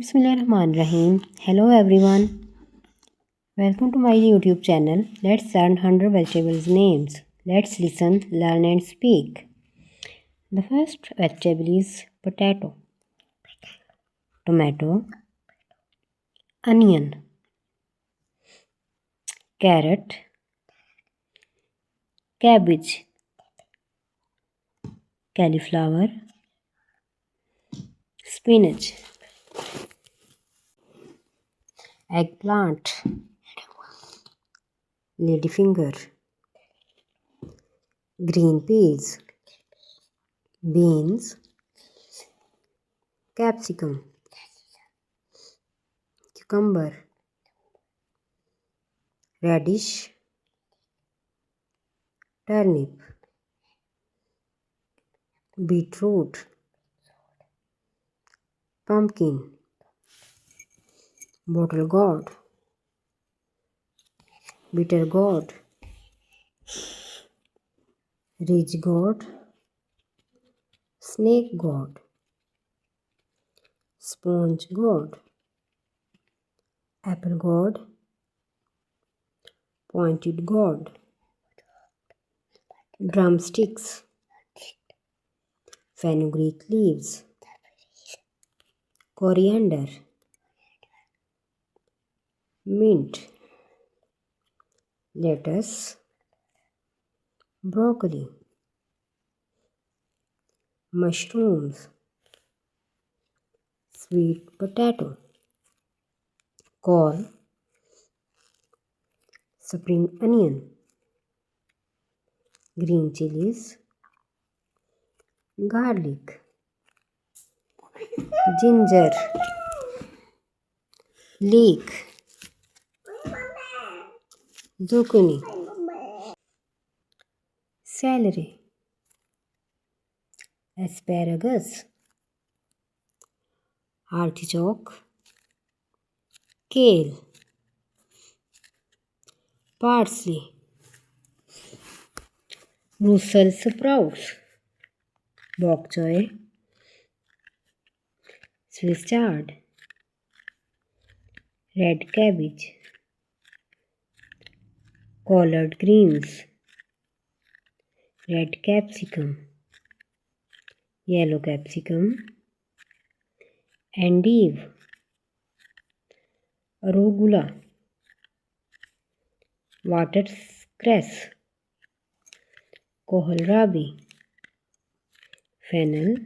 Bismillahirrahmanirrahim. Hello everyone. Welcome to my YouTube channel. Let's learn 100 vegetables names. Let's listen, learn and speak. The first vegetable is potato, tomato, onion, carrot, cabbage, cauliflower, spinach, eggplant, ladyfinger, green peas, beans, capsicum, cucumber, radish, turnip, beetroot, pumpkin, bottle gourd, bitter gourd, ridge gourd, snake gourd, sponge gourd, apple gourd, pointed gourd, drumsticks, fenugreek leaves, coriander, mint, lettuce, broccoli, mushrooms, sweet potato, corn, spring onion, green chilies, garlic, ginger, leek, zucchini, celery, asparagus, artichoke, kale, parsley, Brussels sprouts, bok choy, Swiss chard, red cabbage, collard greens, red capsicum, yellow capsicum, endive, arugula, watercress, kohlrabi, fennel,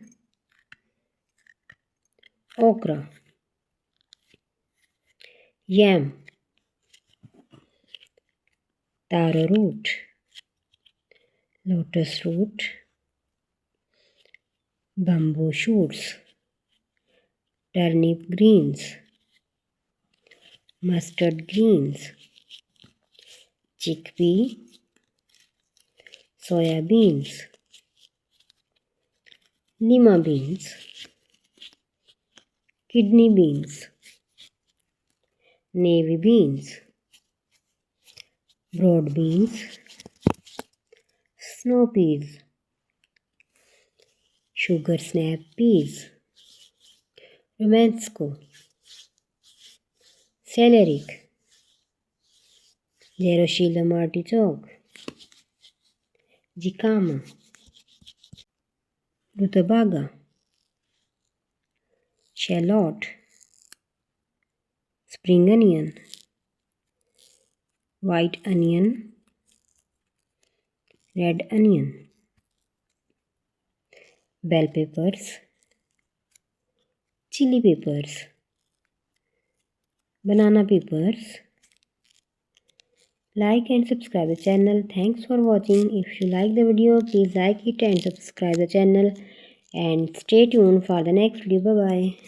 okra, yam, taro root, lotus root, bamboo shoots, turnip greens, mustard greens, chickpea, soya beans, lima beans, kidney beans, navy beans, broad beans, snow peas, sugar snap peas, romanesco, celeriac, Jerusalem artichoke, jicama, rutabaga, shallot, spring onion, white onion, red onion, bell peppers, chili peppers, banana peppers. Like and subscribe the channel. Thanks for watching. If you like the video, please like it and subscribe the channel. And stay tuned for the next video. Bye bye.